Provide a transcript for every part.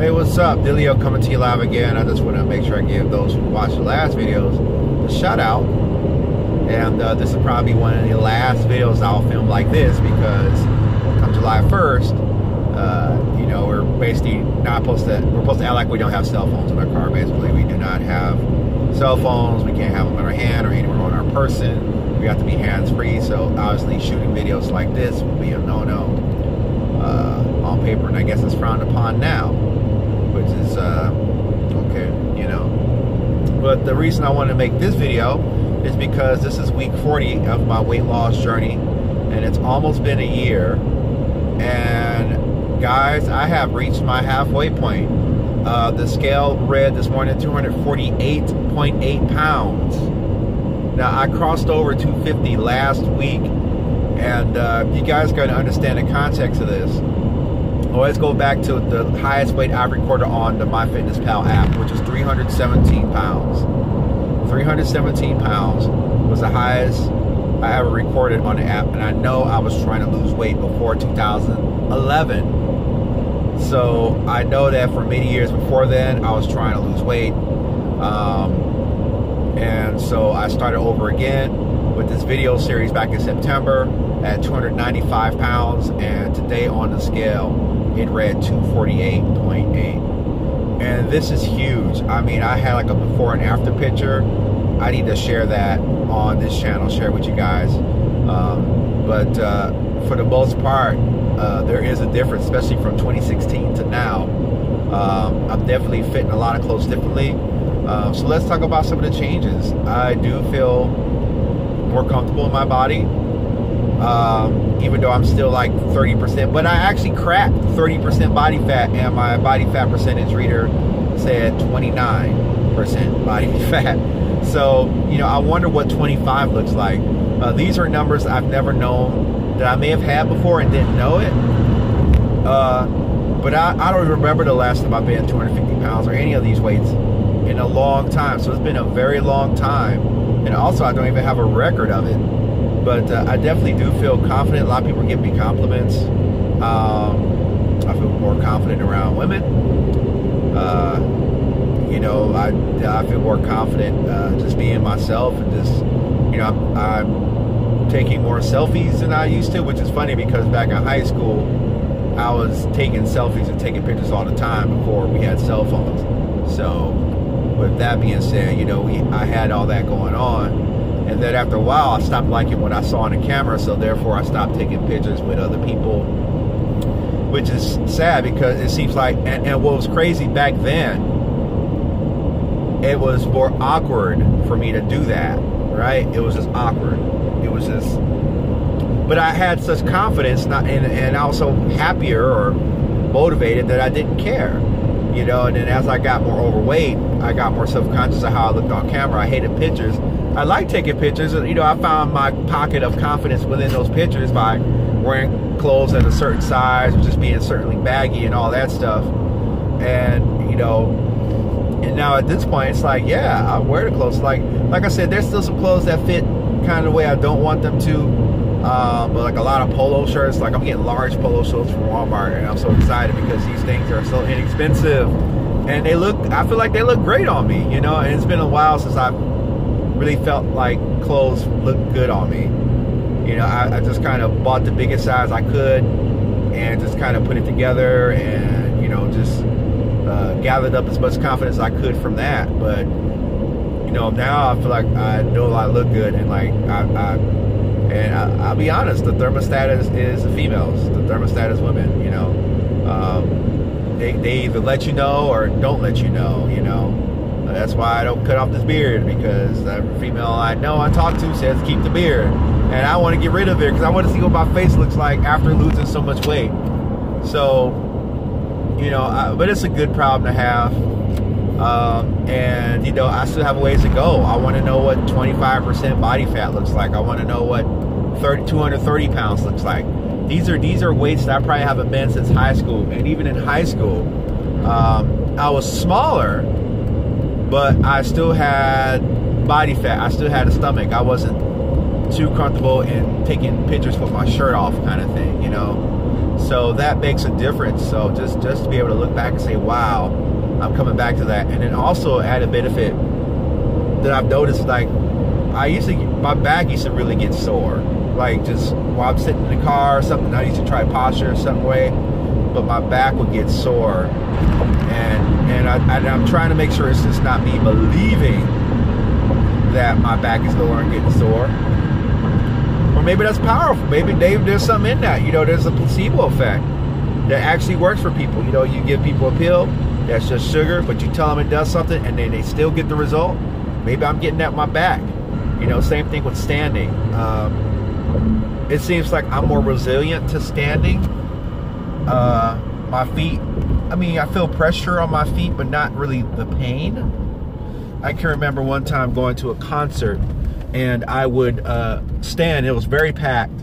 Hey, what's up? Dilio coming to you live again. I just want to make sure I give those who watched the last videos a shout out. And this is probably one of the last videos I'll film like this, because come July 1st, you know, we're basically not supposed to, we're supposed to act like we don't have cell phones in our car. Basically, we do not have cell phones. We can't have them in our hand or anywhere on our person. We have to be hands-free. So obviously shooting videos like this would be a no-no on paper, and I guess it's frowned upon now, which is okay, you know. But the reason I want to make this video is because this is week 40 of my weight loss journey, and it's almost been a year. And guys, I have reached my halfway point. The scale read this morning 248.8 pounds. Now I crossed over 250 last week, and you guys got to understand the context of this. Let's go back to the highest weight I've recorded on the MyFitnessPal app, which is 317 pounds. 317 pounds was the highest I ever recorded on the app, and I know I was trying to lose weight before 2011. So I know that for many years before then, I was trying to lose weight. And so I started over again with this video series back in September at 295 pounds, and today on the scale, it read 248.8. And this is huge. I mean, I had like a before and after picture. I need to share that on this channel, share it with you guys. But for the most part, there is a difference, especially from 2016 to now. I'm definitely fitting a lot of clothes differently. So let's talk about some of the changes. I do feel more comfortable in my body. Even though I'm still like 30%, but I actually cracked 30% body fat, and my body fat percentage reader said 29% body fat. So, you know, I wonder what 25 looks like. These are numbers I've never known, that I may have had before and didn't know it. But I don't remember the last time I've been 250 pounds or any of these weights in a long time. So it's been a very long time. And also, I don't even have a record of it. But I definitely do feel confident. A lot of people give me compliments. I feel more confident around women. You know, I feel more confident just being myself, and just, you know, I'm taking more selfies than I used to, which is funny because back in high school, I was taking selfies and taking pictures all the time before we had cell phones. So with that being said, you know, I had all that going on. And then after a while, I stopped liking what I saw on the camera, so therefore I stopped taking pictures with other people, which is sad because it seems like, and what was crazy back then, it was more awkward for me to do that, right? It was just awkward. It was just, but I had such confidence, and also happier or motivated, that I didn't care, you know. And then as I got more overweight, I got more self-conscious of how I looked on camera. I hated pictures. I like taking pictures. You know, I found my pocket of confidence within those pictures by wearing clothes at a certain size, or just being certainly baggy and all that stuff. And, you know, and now at this point, it's like, yeah, I wear the clothes. Like I said, there's still some clothes that fit kind of the way I don't want them to. But like a lot of polo shirts, like I'm getting large polo shirts from Walmart, and I'm so excited because these things are so inexpensive. And they look, I feel like they look great on me, you know. And it's been a while since I've really felt like clothes look good on me. You know, I just kind of bought the biggest size I could and just kind of put it together, and, you know, just gathered up as much confidence as I could from that. But, you know, now I feel like I know I look good, and like I'll be honest, the thermostat is the females, the thermostat is women, you know. They either let you know or don't let you know, you know. That's why I don't cut off this beard, because every female I know I talk to says keep the beard, and I want to get rid of it because I want to see what my face looks like after losing so much weight. So, you know, but it's a good problem to have, and, you know, I still have a ways to go. I want to know what 25% body fat looks like. I want to know what 230 pounds looks like. These are weights that I probably haven't been since high school. And even in high school, I was smaller, but I still had body fat. I still had a stomach. I wasn't too comfortable in taking pictures with my shirt off, kind of thing, you know. So that makes a difference. So just to be able to look back and say, wow, I'm coming back to that. And then also add a benefit that I've noticed, like my back used to really get sore, like just while I'm sitting in the car or something. I used to try posture in some way, but my back would get sore, and I'm trying to make sure it's just not me believing that my back is no longer getting sore. Or maybe that's powerful. Maybe there's something in that. There's a placebo effect that actually works for people. You give people a pill that's just sugar, but you tell them it does something, and then they still get the result. Maybe I'm getting that in my back. Same thing with standing. It seems like I'm more resilient to standing. My feet, I feel pressure on my feet, but not really the pain. I can remember one time going to a concert, and I would stand. It was very packed,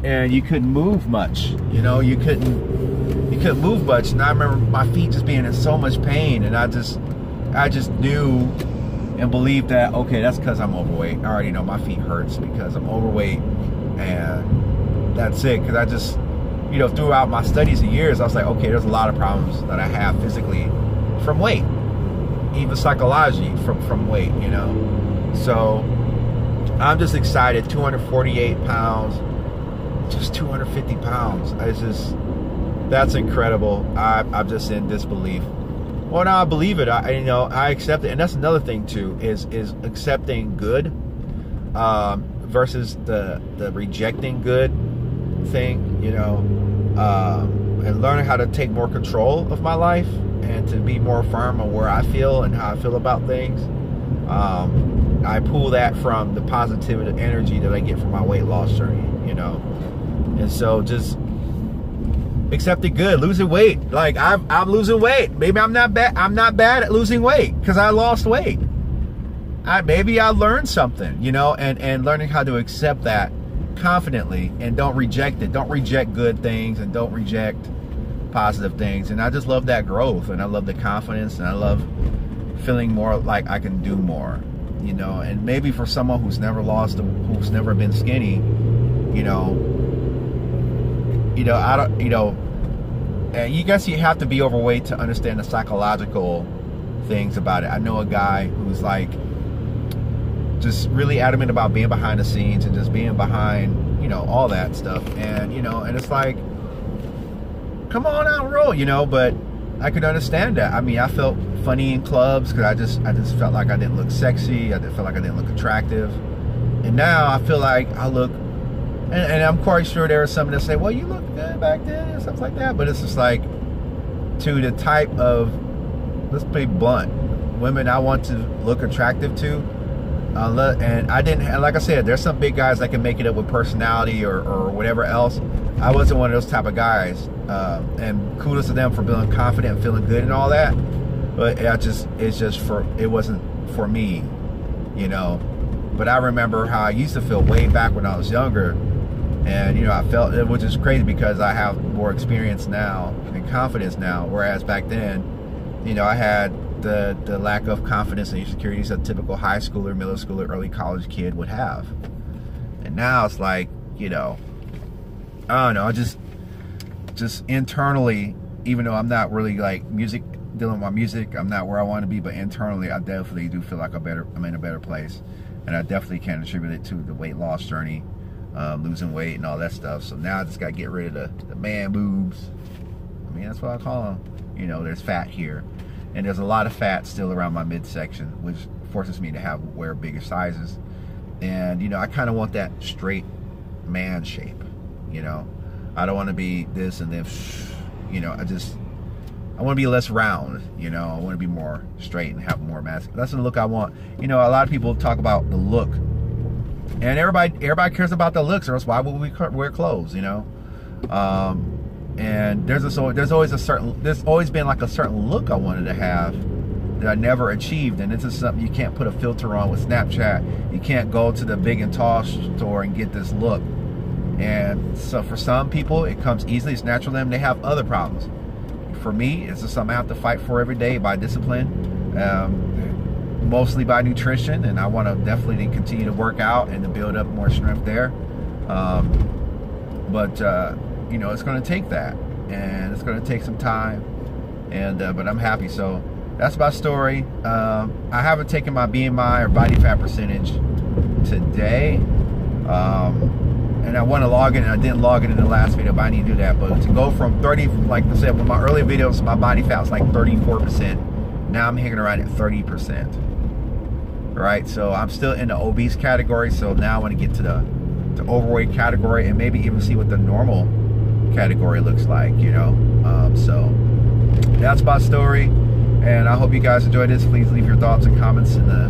and you couldn't move much. You couldn't move much. And I remember my feet just being in so much pain, and I just knew and believed that, okay, that's because I'm overweight. I already know my feet hurts because I'm overweight, and that's it. Because I just, throughout my studies and years, I was like, okay, there's a lot of problems that I have physically from weight, even psychologically from weight, So I'm just excited. 248 pounds, just 250 pounds. That's incredible. I'm just in disbelief. Well, now I believe it. I accept it, and that's another thing too. Is accepting good versus the rejecting good thing. And learning how to take more control of my life and to be more firm on where I feel and how I feel about things. I pull that from the positive energy that I get from my weight loss journey. And so just accepting good, losing weight. Like I'm losing weight. Maybe I'm not bad. I'm not bad at losing weight because I lost weight. Maybe I learned something, and learning how to accept that confidently and don't reject it. Don't reject good things and don't reject positive things. And I just love that growth, and I love the confidence, and I love feeling more like I can do more, and maybe for someone who's never who's never been skinny, and you guess you have to be overweight to understand the psychological things about it. I know a guy who's like just really adamant about being behind the scenes and just being behind, all that stuff. And, and it's like, come on out and roll, but I could understand that. I felt funny in clubs because I just felt like I didn't look sexy. I felt like I didn't look attractive. And now I feel like I look, and I'm quite sure there are some that say, well, you look good back then and stuff like that. But it's just like, to the type of, let's be blunt, women I want to look attractive to, and I didn't, and like I said, there's some big guys that can make it up with personality or whatever else. I wasn't one of those type of guys, and kudos to them for feeling confident and feeling good and all that. But it wasn't for me, But I remember how I used to feel way back when I was younger, and I felt it, which is crazy because I have more experience now and confidence now, whereas back then, I had the lack of confidence and insecurities a typical high schooler, middle schooler, early college kid would have. And now it's like, I don't know, I just internally, even though I'm not really like dealing with my music, I'm not where I want to be, but internally I definitely do feel like I'm in a better place. And I definitely can attribute it to the weight loss journey, losing weight and all that stuff. So now I just got to get rid of the man boobs. That's what I call them. There's fat here. And there's a lot of fat still around my midsection, which forces me to wear bigger sizes. And, I kind of want that straight man shape, I don't want to be this and then, I want to be less round, I want to be more straight and have more mass. That's the look I want. A lot of people talk about the look. And everybody cares about the looks, or else why would we wear clothes, And there's always been like a certain look I wanted to have that I never achieved, and this is something you can't put a filter on with Snapchat. You can't go to the big and tall store and get this look. And so for some people, it comes easily, it's natural to them. They have other problems. For me, it's just something I have to fight for every day by discipline, mostly by nutrition, and I want to definitely continue to work out and to build up more strength there. you know, it's going to take that, and it's going to take some time, and but I'm happy. So that's my story. I haven't taken my BMI or body fat percentage today, and I want to log it, and I didn't log it in the last video, but I need to do that. But to go from 30, like I said, with my earlier videos, my body fat was like 34%. Now I'm hanging around at 30%. Right, so I'm still in the obese category. So now I want to get to the overweight category, and maybe even see what the normal category looks like, you know. So that's my story, and I hope you guys enjoyed this. Please leave your thoughts and comments in the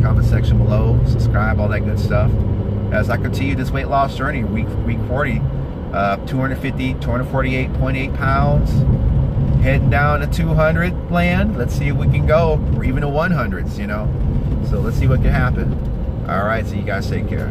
comment section below. Subscribe, all that good stuff, as I continue this weight loss journey. Week 40, 248.8 pounds, heading down to 200 land. Let's see if we can go, or even to 100s, you know. So let's see what can happen. All right, so you guys take care.